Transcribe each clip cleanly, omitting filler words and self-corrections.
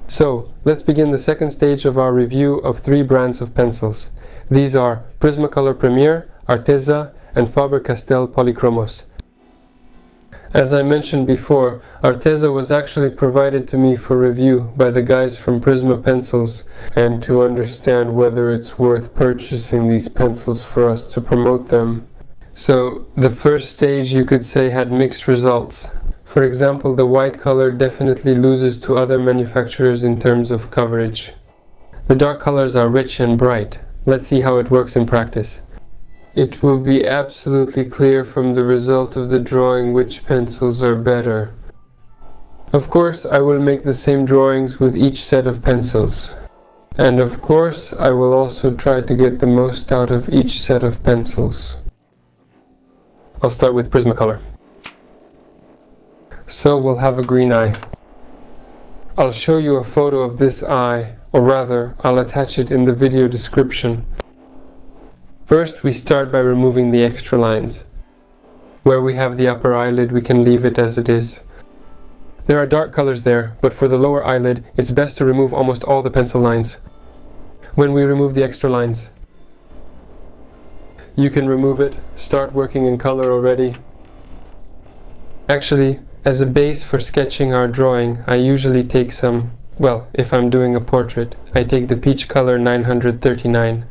So, let's begin the second stage of our review of 3 brands of pencils. These are Prismacolor Premier, Arteza, and Faber-Castell Polychromos. As I mentioned before, Arteza was actually provided to me for review by the guys from Prisma Pencils, and to understand whether it's worth purchasing these pencils for us to promote them. So, the first stage, you could say, had mixed results. For example, the white color definitely loses to other manufacturers in terms of coverage. The dark colors are rich and bright. Let's see how it works in practice. It will be absolutely clear from the result of the drawing which pencils are better. Of course, I will make the same drawings with each set of pencils. And of course, I will also try to get the most out of each set of pencils. I'll start with Prismacolor. So we'll have a green eye. I'll show you a photo of this eye, or rather, I'll attach it in the video description. First, we start by removing the extra lines. Where we have the upper eyelid, we can leave it as it is. There are dark colors there, but for the lower eyelid, it's best to remove almost all the pencil lines. When we remove the extra lines, you can remove it, start working in color already. Actually, as a base for sketching our drawing, I usually take some, well, if I'm doing a portrait, I take the peach color 939.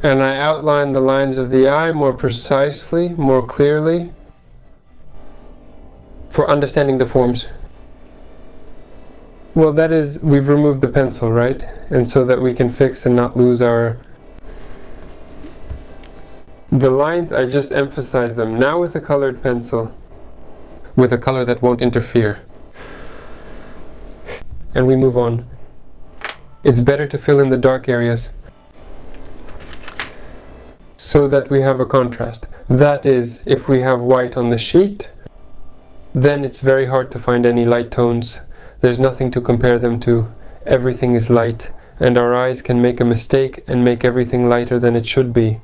And I outline the lines of the eye more precisely, more clearly, for understanding the forms. Well, that is, we've removed the pencil, right? And so that we can fix and not lose our... The lines, I just emphasize them. Now with a colored pencil, with a color that won't interfere. And we move on. It's better to fill in the dark areas so that we have a contrast. That is, if we have white on the sheet, then it's very hard to find any light tones. There's nothing to compare them to. Everything is light, and our eyes can make a mistake and make everything lighter than it should be.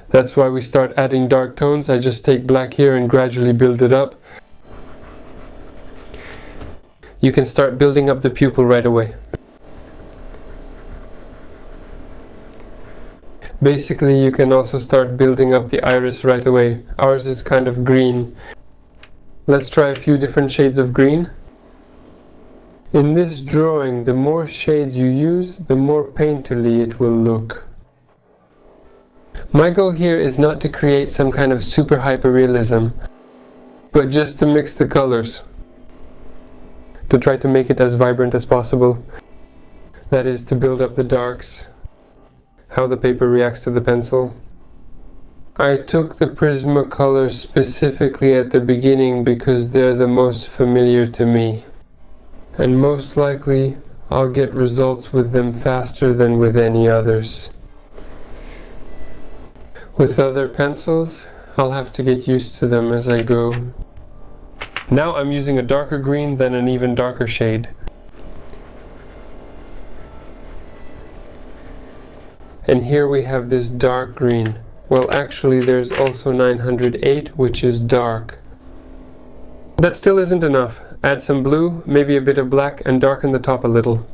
That's why we start adding dark tones. I just take black here and gradually build it up. You can start building up the pupil right away. Basically, you can also start building up the iris right away. Ours is kind of green. Let's try a few different shades of green. In this drawing, the more shades you use, the more painterly it will look. My goal here is not to create some kind of super hyperrealism, but just to mix the colors. To try to make it as vibrant as possible. That is, to build up the darks, how the paper reacts to the pencil. I took the Prismacolor specifically at the beginning because they're the most familiar to me. And most likely, I'll get results with them faster than with any others. With other pencils, I'll have to get used to them as I go. Now I'm using a darker green than an even darker shade. And here we have this dark green. Well, actually there's also 908, which is dark. That still isn't enough. Add some blue, maybe a bit of black, and darken the top a little.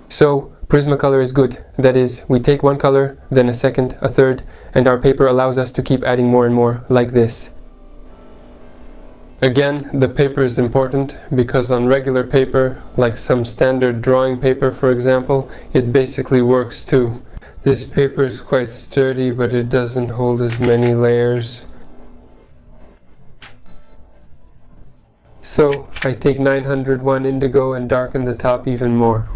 So, Prismacolor is good. That is, we take one color, then a second, a third, and our paper allows us to keep adding more and more, like this. Again, the paper is important because on regular paper, like some standard drawing paper for example, it basically works too. This paper is quite sturdy, but it doesn't hold as many layers. So, I take 901 indigo and darken the top even more.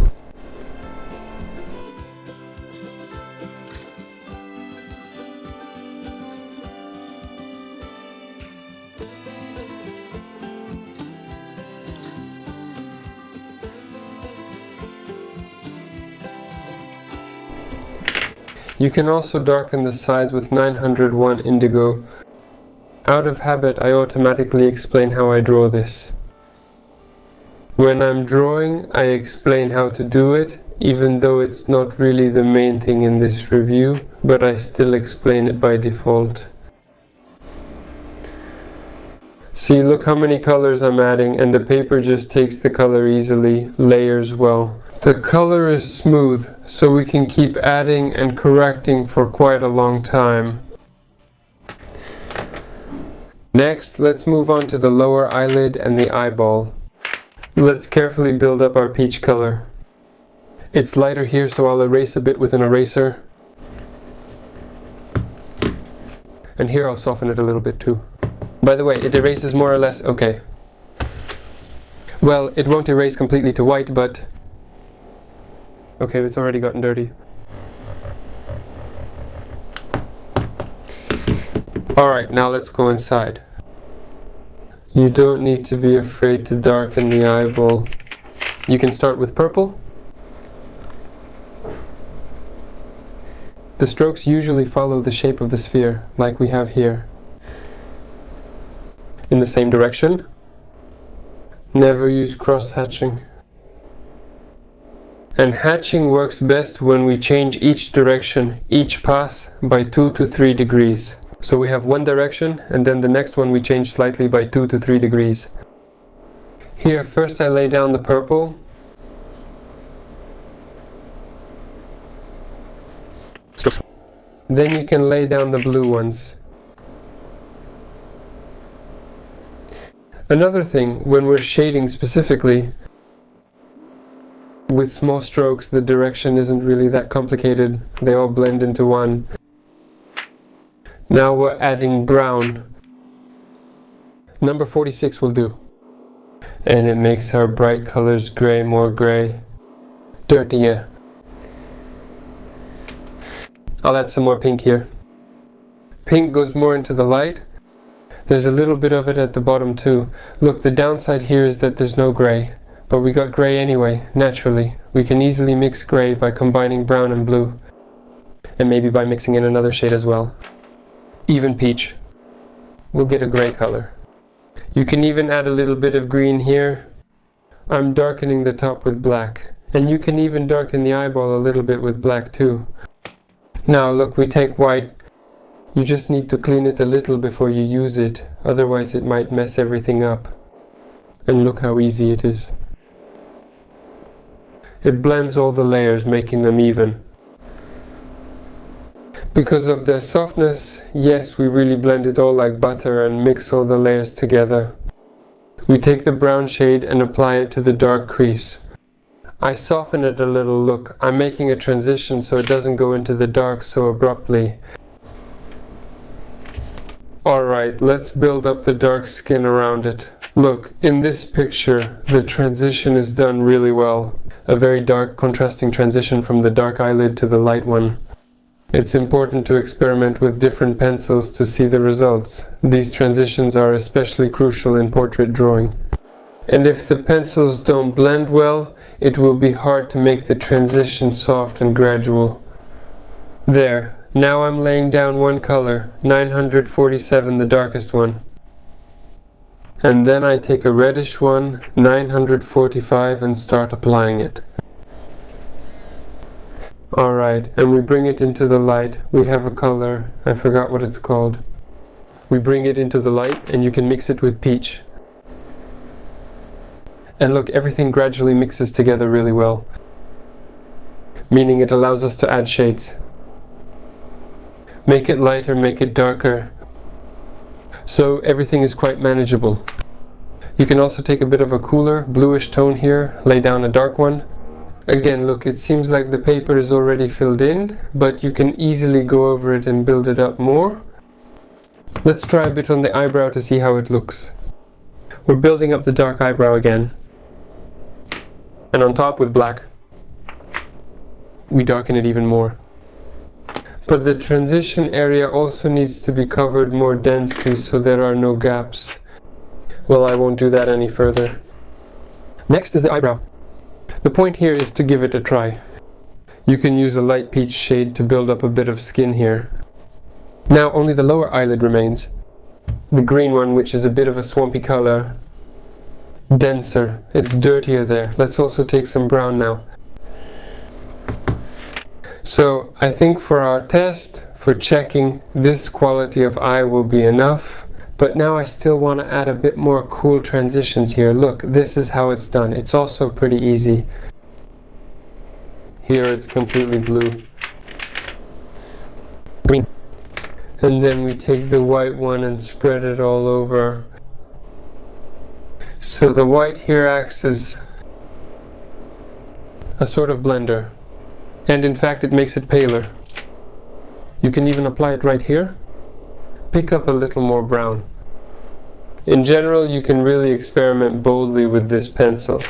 You can also darken the sides with 901 indigo. Out of habit, I automatically explain how I draw this. When I'm drawing, I explain how to do it, even though it's not really the main thing in this review, but I still explain it by default. See, look how many colors I'm adding, and the paper just takes the color easily, layers well. The color is smooth, so we can keep adding and correcting for quite a long time. Next, let's move on to the lower eyelid and the eyeball. Let's carefully build up our peach color. It's lighter here, so I'll erase a bit with an eraser. And here I'll soften it a little bit too. By the way, it erases more or less okay. Well, it won't erase completely to white, but... okay, it's already gotten dirty. Alright, now let's go inside. You don't need to be afraid to darken the eyeball. You can start with purple. The strokes usually follow the shape of the sphere, like we have here. In the same direction. Never use cross-hatching. And hatching works best when we change each direction, each pass, by 2 to 3 degrees. So we have one direction, and then the next one we change slightly by 2 to 3 degrees. Here, first I lay down the purple. Then you can lay down the blue ones. Another thing, when we're shading specifically, with small strokes the direction isn't really that complicated. They all blend into one. Now we're adding brown. Number 46 will do. And it makes our bright colors gray more gray. Dirtier. I'll add some more pink here. Pink goes more into the light. There's a little bit of it at the bottom too. Look, the downside here is that there's no gray. But we got gray anyway, naturally. We can easily mix gray by combining brown and blue. And maybe by mixing in another shade as well. Even peach. We'll get a gray color. You can even add a little bit of green here. I'm darkening the top with black. And you can even darken the eyeball a little bit with black too. Now look, we take white. You just need to clean it a little before you use it, otherwise it might mess everything up. And look how easy it is. It blends all the layers, making them even. Because of their softness, yes, we really blend it all like butter and mix all the layers together. We take the brown shade and apply it to the dark crease. I soften it a little. Look, I'm making a transition so it doesn't go into the dark so abruptly. Alright, let's build up the dark skin around it. Look, in this picture, the transition is done really well. A very dark contrasting transition from the dark eyelid to the light one. It's important to experiment with different pencils to see the results. These transitions are especially crucial in portrait drawing. And if the pencils don't blend well, it will be hard to make the transition soft and gradual. There, now I'm laying down one color, 947, the darkest one. And then I take a reddish one, 945, and start applying it. Alright, and we bring it into the light. We have a color, I forgot what it's called. We bring it into the light and you can mix it with peach. And look, everything gradually mixes together really well. Meaning it allows us to add shades. Make it lighter, make it darker. So everything is quite manageable. You can also take a bit of a cooler, bluish tone here, lay down a dark one. Again, look, it seems like the paper is already filled in, but you can easily go over it and build it up more. Let's try a bit on the eyebrow to see how it looks. We're building up the dark eyebrow again. And on top with black, we darken it even more. But the transition area also needs to be covered more densely so there are no gaps. Well, I won't do that any further. Next is the eyebrow. The point here is to give it a try. You can use a light peach shade to build up a bit of skin here. Now only the lower eyelid remains. The green one, which is a bit of a swampy color. Denser. It's dirtier there. Let's also take some brown now. So I think for our test, for checking, this quality of eye will be enough. But now I still want to add a bit more cool transitions here. Look, this is how it's done. It's also pretty easy. Here it's completely blue. Green. And then we take the white one and spread it all over. So the white here acts as a sort of blender. And in fact it makes it paler. You can even apply it right here. Pick up a little more brown. In general, you can really experiment boldly with this pencil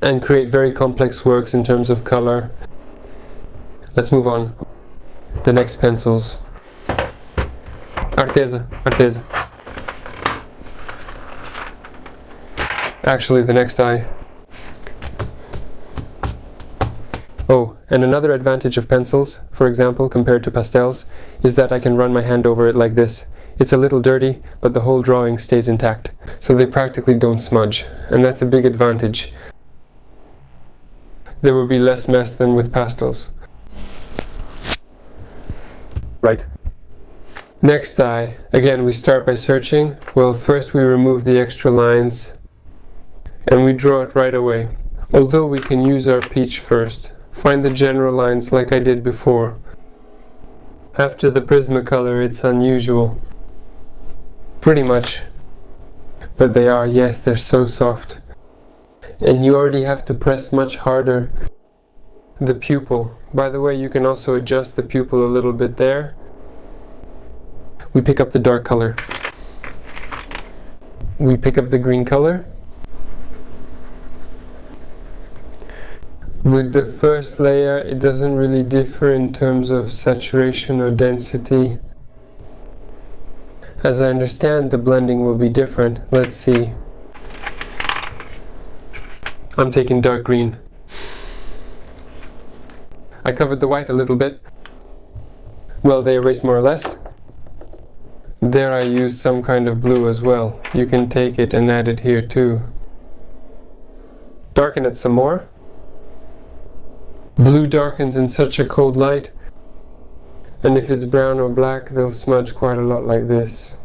and create very complex works in terms of color. Let's move on. The next pencils. Arteza. Actually, the next eye. Oh, and another advantage of pencils, for example, compared to pastels, is that I can run my hand over it like this. It's a little dirty, but the whole drawing stays intact, so they practically don't smudge, and that's a big advantage. There will be less mess than with pastels. Right. Next eye. Again, we start by searching. Well, first we remove the extra lines, and we draw it right away. Although we can use our peach first. Find the general lines like I did before. After the Prismacolor, it's unusual. Pretty much. But they are, yes, they're so soft. And you already have to press much harder the pupil. By the way, you can also adjust the pupil a little bit there. We pick up the dark color. We pick up the green color. With the first layer, it doesn't really differ in terms of saturation or density. As I understand, the blending will be different. Let's see. I'm taking dark green. I covered the white a little bit. Well, they erased more or less. There I used some kind of blue as well. You can take it and add it here too. Darken it some more. Blue darkens in such a cold light, and if it's brown or black, they'll smudge quite a lot like this.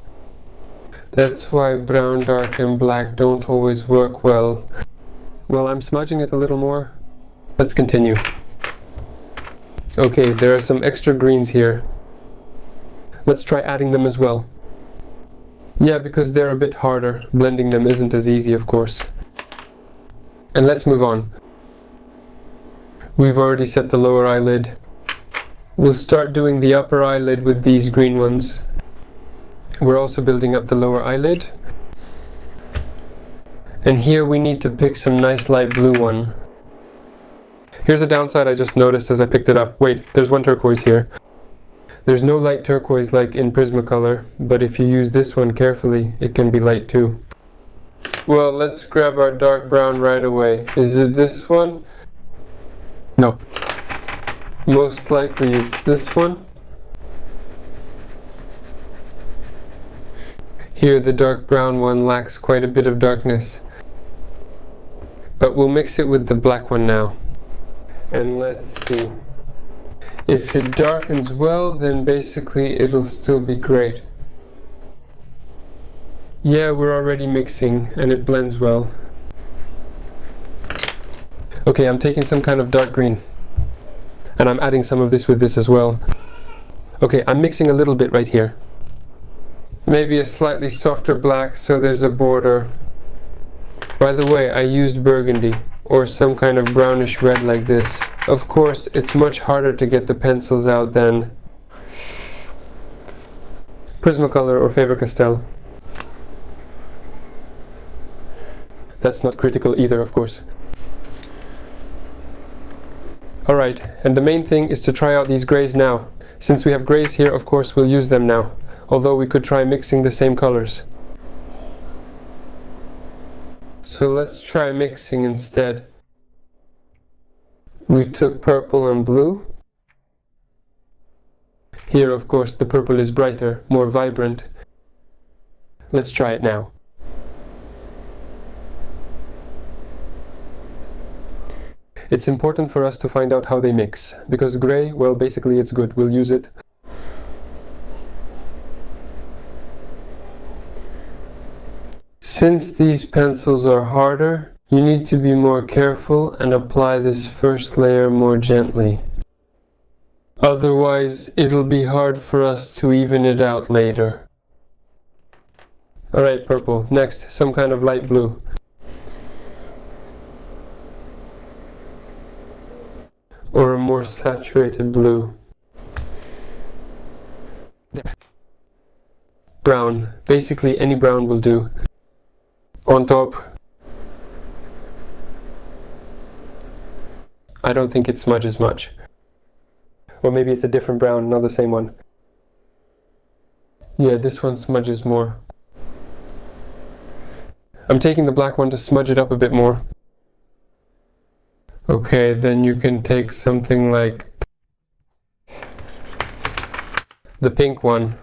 That's why brown, dark and black don't always work well. Well, I'm smudging it a little more. Let's continue. Okay, there are some extra greens here. Let's try adding them as well. Yeah, because they're a bit harder. Blending them isn't as easy, of course. And let's move on. We've already set the lower eyelid. We'll start doing the upper eyelid with these green ones. We're also building up the lower eyelid. And here we need to pick some nice light blue one. Here's a downside I just noticed as I picked it up. Wait, there's one turquoise here. There's no light turquoise like in Prismacolor, but if you use this one carefully, it can be light too. Well, let's grab our dark brown right away. Is it this one? No. Most likely it's this one. Here the dark brown one lacks quite a bit of darkness. But we'll mix it with the black one now. And let's see. If it darkens well, then basically it'll still be great. Yeah, we're already mixing and it blends well. Okay, I'm taking some kind of dark green. And I'm adding some of this with this as well. Okay, I'm mixing a little bit right here. Maybe a slightly softer black so there's a border. By the way, I used burgundy, or some kind of brownish red like this. Of course, it's much harder to get the pencils out than Prismacolor or Faber-Castell. That's not critical either, of course. Alright, and the main thing is to try out these grays now. Since we have grays here, of course, we'll use them now. Although we could try mixing the same colors. So let's try mixing instead. We took purple and blue. Here, of course, the purple is brighter, more vibrant. Let's try it now. It's important for us to find out how they mix, because gray, well, basically it's good, we'll use it. Since these pencils are harder, you need to be more careful and apply this first layer more gently. Otherwise, it'll be hard for us to even it out later. Alright, purple. Next, some kind of light blue. Or a more saturated blue. Brown. Basically, any brown will do. On top. I don't think it smudges much. Or maybe it's a different brown, not the same one. Yeah, this one smudges more. I'm taking the black one to smudge it up a bit more. Okay, then you can take something like the pink one.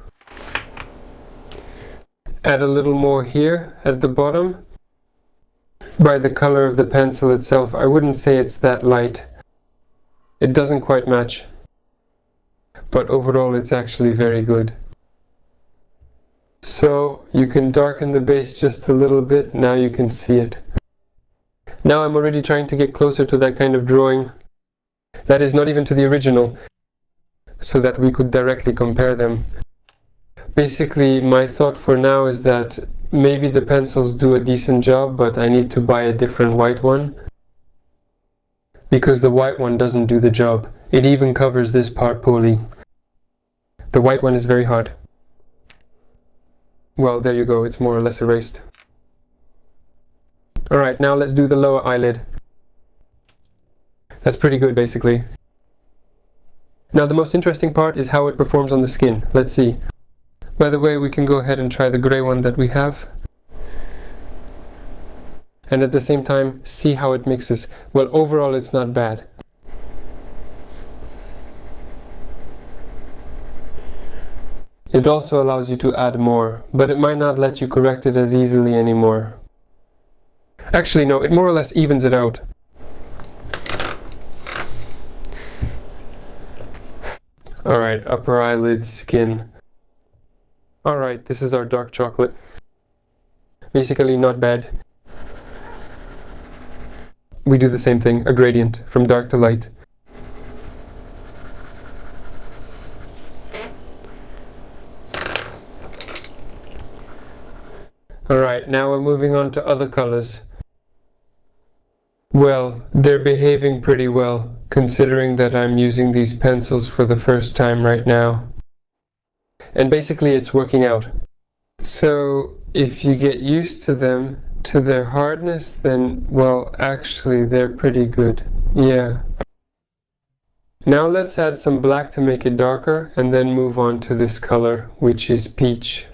Add a little more here at the bottom. By the color of the pencil itself, I wouldn't say it's that light. It doesn't quite match. But overall it's actually very good. So you can darken the base just a little bit, now you can see it. Now I'm already trying to get closer to that kind of drawing. That is not even to the original, so that we could directly compare them. Basically, my thought for now is that maybe the pencils do a decent job, but I need to buy a different white one. Because the white one doesn't do the job. It even covers this part poorly. The white one is very hard. Well, there you go, it's more or less erased. Alright, now let's do the lower eyelid. That's pretty good, basically. Now the most interesting part is how it performs on the skin. Let's see. By the way, we can go ahead and try the grey one that we have. And at the same time, see how it mixes. Well, overall it's not bad. It also allows you to add more, but it might not let you correct it as easily anymore. Actually, no, it more or less evens it out. Alright, upper eyelid skin. Alright, this is our dark chocolate. Basically not bad. We do the same thing, a gradient, from dark to light. Alright, now we're moving on to other colors. Well, they're behaving pretty well, considering that I'm using these pencils for the first time right now. And basically it's working out. So, if you get used to them, to their hardness, then, well, actually they're pretty good. Yeah. Now let's add some black to make it darker, and then move on to this color, which is peach.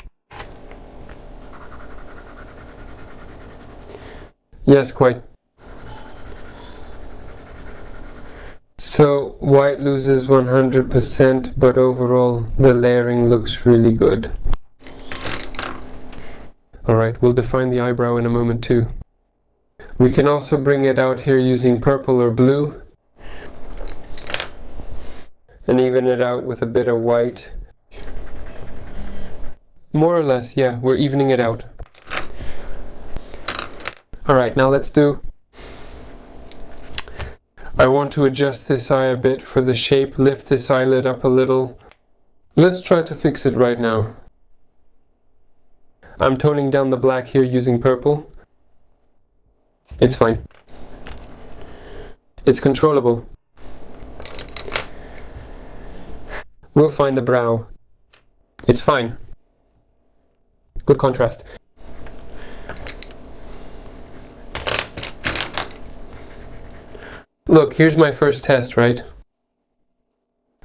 Yes, quite. So, white loses 100%, but overall the layering looks really good. Alright, we'll define the eyebrow in a moment too. We can also bring it out here using purple or blue. And even it out with a bit of white. More or less, yeah, we're evening it out. Alright, now let's do... I want to adjust this eye a bit for the shape, lift this eyelid up a little. Let's try to fix it right now. I'm toning down the black here using purple. It's fine. It's controllable. We'll find the brow. It's fine. Good contrast. Look, here's my first test, right?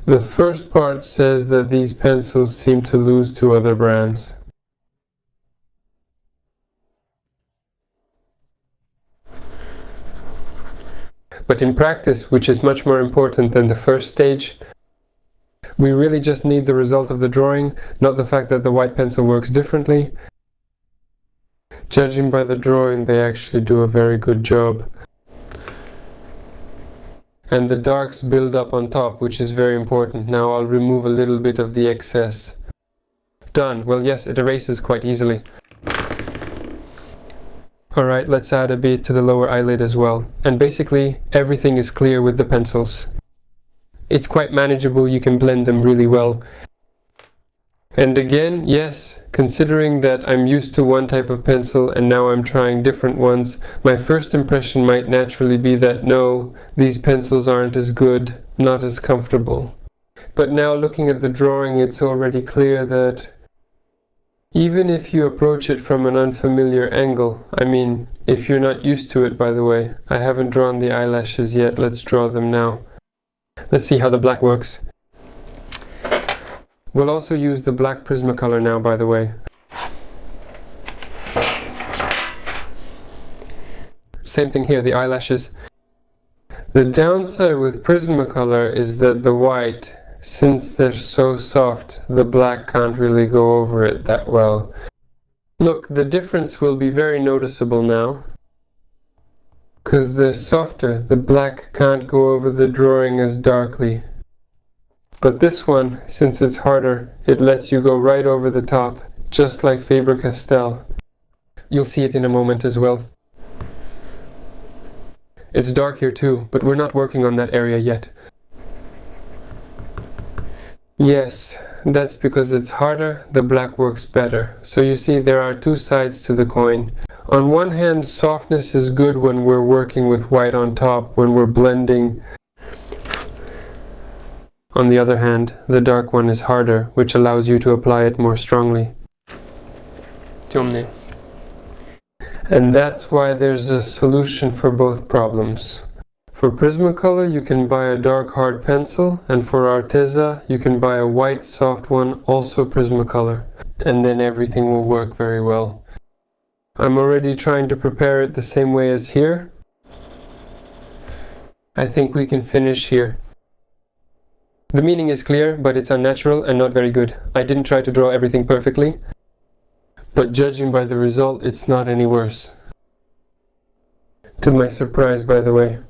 The first part says that these pencils seem to lose to other brands. But in practice, which is much more important than the first stage, we really just need the result of the drawing, not the fact that the white pencil works differently. Judging by the drawing, they actually do a very good job. And the darks build up on top, which is very important. Now I'll remove a little bit of the excess. Done. Well, yes, it erases quite easily. Alright, let's add a bit to the lower eyelid as well. And basically, everything is clear with the pencils. It's quite manageable, you can blend them really well. And again, yes, considering that I'm used to one type of pencil and now I'm trying different ones, my first impression might naturally be that no, these pencils aren't as good, not as comfortable. But now looking at the drawing, it's already clear that even if you approach it from an unfamiliar angle, I mean, if you're not used to it, by the way, I haven't drawn the eyelashes yet, let's draw them now. Let's see how the black works. We'll also use the black Prismacolor now, by the way. Same thing here, the eyelashes. The downside with Prismacolor is that the white, since they're so soft, the black can't really go over it that well. Look, the difference will be very noticeable now. Because they're softer, the black can't go over the drawing as darkly. But this one, since it's harder, it lets you go right over the top, just like Faber-Castell. You'll see it in a moment as well. It's dark here too, but we're not working on that area yet. Yes, that's because it's harder, the black works better. So you see there are two sides to the coin. On one hand, softness is good when we're working with white on top, when we're blending. On the other hand, the dark one is harder, which allows you to apply it more strongly. And that's why there's a solution for both problems. For Prismacolor, you can buy a dark hard pencil, and for Arteza, you can buy a white soft one, also Prismacolor. And then everything will work very well. I'm already trying to prepare it the same way as here. I think we can finish here. The meaning is clear, but it's unnatural and not very good. I didn't try to draw everything perfectly, but judging by the result, it's not any worse. To my surprise, by the way.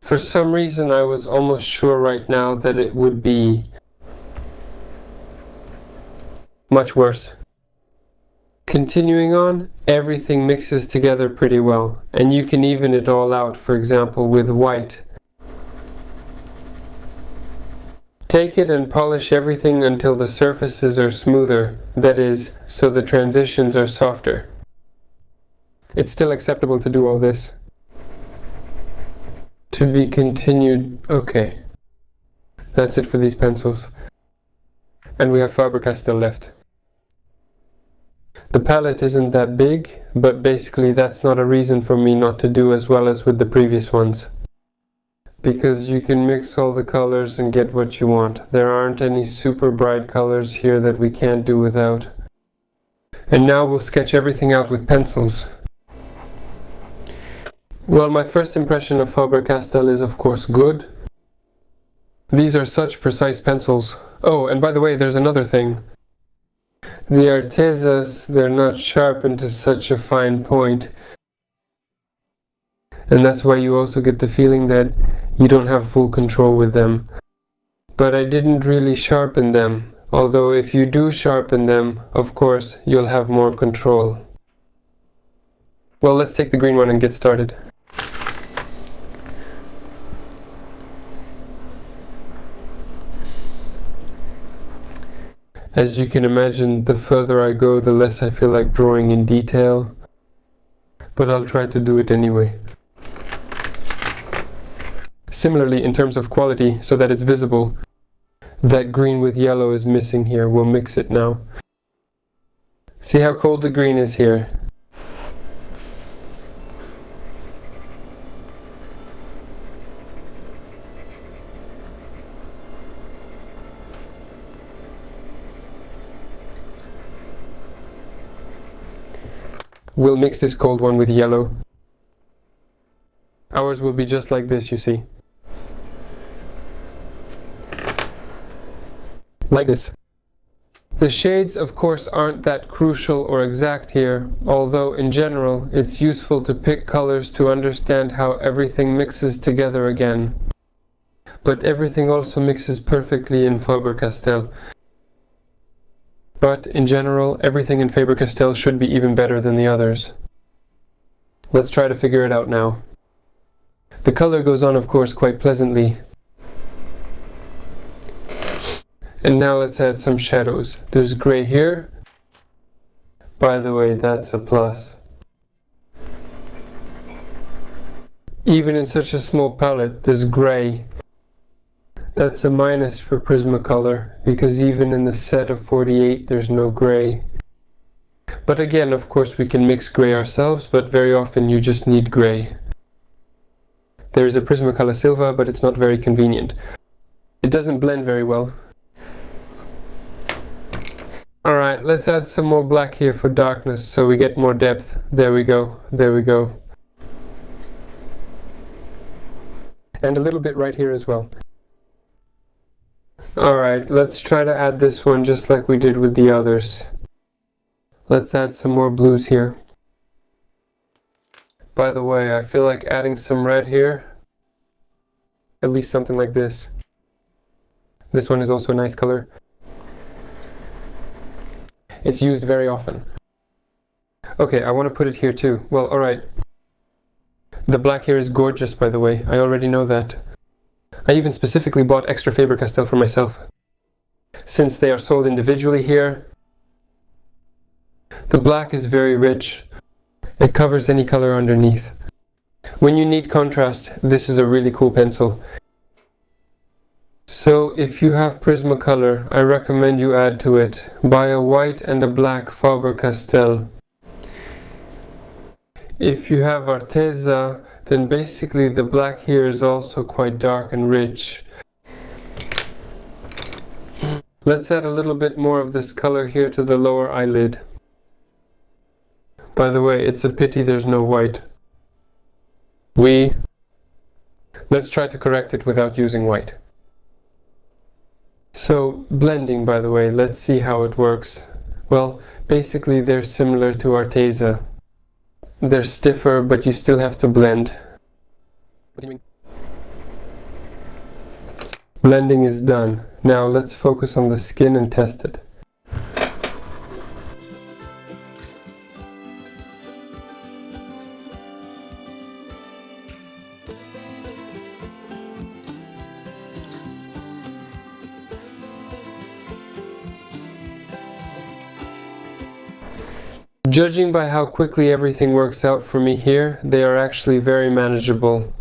For some reason, I was almost sure right now that it would be much worse. Continuing on, everything mixes together pretty well, and you can even it all out, for example, with white. Take it and polish everything until the surfaces are smoother, that is, so the transitions are softer. It's still acceptable to do all this. To be continued. Okay. That's it for these pencils. And we have Faber-Castell left. The palette isn't that big, but basically that's not a reason for me not to do as well as with the previous ones. Because you can mix all the colors and get what you want. There aren't any super bright colors here that we can't do without. And now we'll sketch everything out with pencils. Well, my first impression of Faber-Castell is of course good. These are such precise pencils. Oh, and by the way, there's another thing. The Artezas, they're not sharpened to such a fine point. And that's why you also get the feeling that you don't have full control with them. But I didn't really sharpen them, although if you do sharpen them, of course, you'll have more control. Well, let's take the green one and get started. As you can imagine, the further I go, the less I feel like drawing in detail. But I'll try to do it anyway. Similarly, in terms of quality, so that it's visible, that green with yellow is missing here. We'll mix it now. See how cold the green is here? We'll mix this cold one with yellow. Ours will be just like this, you see. Like this. The shades, of course, aren't that crucial or exact here, although in general it's useful to pick colors to understand how everything mixes together again. But everything also mixes perfectly in Faber-Castell. But in general, everything in Faber-Castell should be even better than the others. Let's try to figure it out now. The color goes on, of course, quite pleasantly. And now let's add some shadows. There's gray here. By the way, that's a plus. Even in such a small palette, there's gray. That's a minus for Prismacolor, because even in the set of 48, there's no gray. But again, of course, we can mix gray ourselves, but very often you just need gray. There is a Prismacolor Silva, but it's not very convenient. It doesn't blend very well. Alright, let's add some more black here for darkness so we get more depth. There we go, there we go. And a little bit right here as well. Alright, let's try to add this one just like we did with the others. Let's add some more blues here. By the way, I feel like adding some red here. At least something like this. This one is also a nice color. It's used very often. Okay, I want to put it here too. Well, alright. The black here is gorgeous, by the way. I already know that. I even specifically bought extra Faber-Castell for myself. Since they are sold individually here, the black is very rich. It covers any color underneath. When you need contrast, this is a really cool pencil. So if you have Prismacolor, I recommend you add to it. Buy a white and a black Faber-Castell. If you have Arteza, then basically the black here is also quite dark and rich. Let's add a little bit more of this color here to the lower eyelid. By the way, it's a pity there's no white. Let's try to correct it without using white. So, blending, by the way, let's see how it works. Well, basically they're similar to Arteza. They're stiffer, but you still have to blend. What do you mean? Blending is done. Now let's focus on the skin and test it. Judging by how quickly everything works out for me here, they are actually very manageable.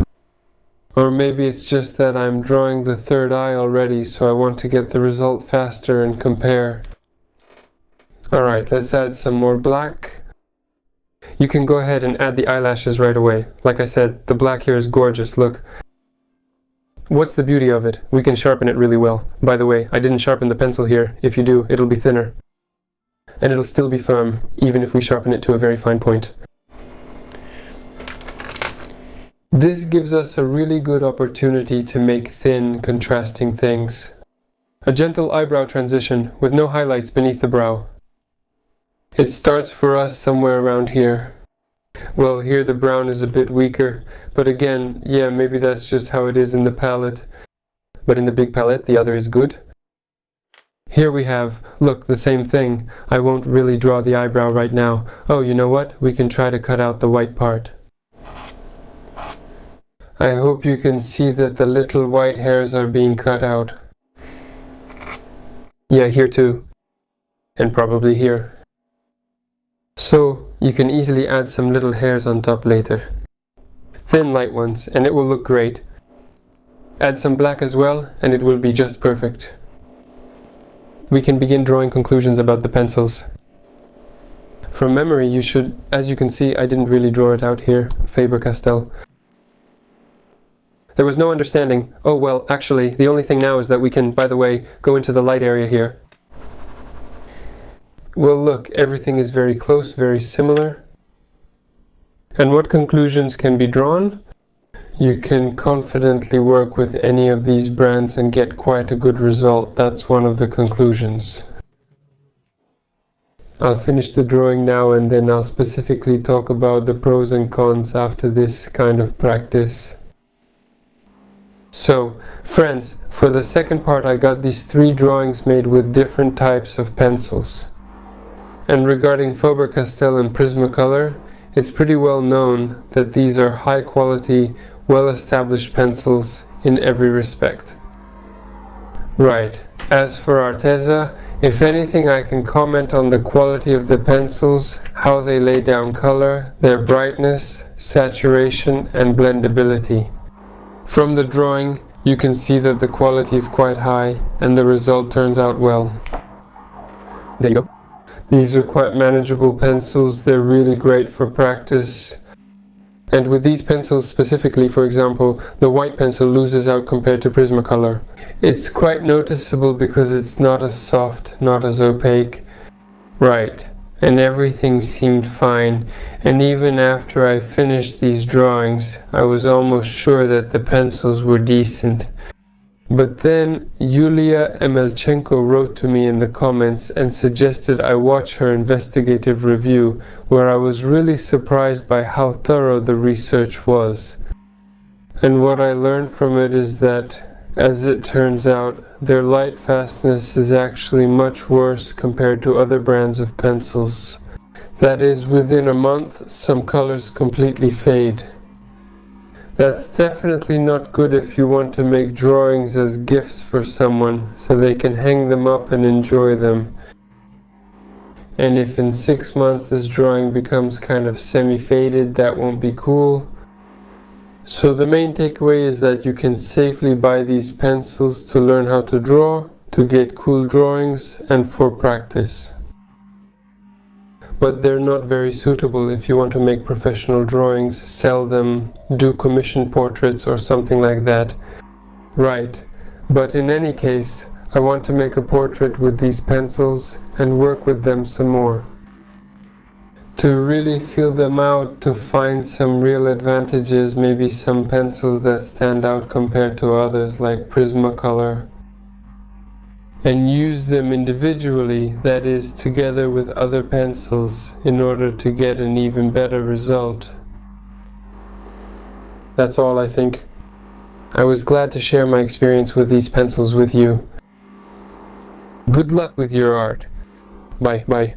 Or maybe it's just that I'm drawing the third eye already, so I want to get the result faster and compare. Alright, let's add some more black. You can go ahead and add the eyelashes right away. Like I said, the black here is gorgeous, look. What's the beauty of it? We can sharpen it really well. By the way, I didn't sharpen the pencil here. If you do, it'll be thinner. And it'll still be firm, even if we sharpen it to a very fine point. This gives us a really good opportunity to make thin, contrasting things. A gentle eyebrow transition with no highlights beneath the brow. It starts for us somewhere around here. Well, here the brown is a bit weaker, but again, yeah, maybe that's just how it is in the palette. But in the big palette, the other is good. Here we have, look, the same thing. I won't really draw the eyebrow right now. Oh, you know what? We can try to cut out the white part. I hope you can see that the little white hairs are being cut out. Yeah, here too. And probably here. So, you can easily add some little hairs on top later. Thin light ones, and it will look great. Add some black as well, and it will be just perfect. We can begin drawing conclusions about the pencils. From memory, you should, as you can see, I didn't really draw it out here, Faber-Castell. There was no understanding. Oh well, actually, the only thing now is that we can, by the way, go into the light area here. Well look, everything is very close, very similar. And what conclusions can be drawn? You can confidently work with any of these brands and get quite a good result. That's one of the conclusions. I'll finish the drawing now and then I'll specifically talk about the pros and cons after this kind of practice. So, friends, for the second part I got these 3 drawings made with different types of pencils. And regarding Faber-Castell and Prismacolor, it's pretty well known that these are high quality, well established pencils in every respect. Right, as for Arteza, if anything I can comment on the quality of the pencils, how they lay down color, their brightness, saturation and blendability. From the drawing, you can see that the quality is quite high and the result turns out well. There you go. These are quite manageable pencils, they're really great for practice. And with these pencils specifically, for example, the white pencil loses out compared to Prismacolor. It's quite noticeable because it's not as soft, not as opaque. Right, and everything seemed fine, and even after I finished these drawings, I was almost sure that the pencils were decent. But then Yulia Emelchenko wrote to me in the comments and suggested I watch her investigative review, where I was really surprised by how thorough the research was. And what I learned from it is that, as it turns out, their light fastness is actually much worse compared to other brands of pencils. That is, within a month, some colors completely fade. That's definitely not good if you want to make drawings as gifts for someone, so they can hang them up and enjoy them. And if in 6 months this drawing becomes kind of semi-faded, that won't be cool. So the main takeaway is that you can safely buy these pencils to learn how to draw, to get cool drawings, and for practice. But they're not very suitable if you want to make professional drawings, sell them, do commission portraits or something like that. Right, but in any case, I want to make a portrait with these pencils and work with them some more. To really feel them out, to find some real advantages, maybe some pencils that stand out compared to others like Prismacolor. And use them individually, that is, together with other pencils, in order to get an even better result. That's all, I think. I was glad to share my experience with these pencils with you. Good luck with your art. Bye.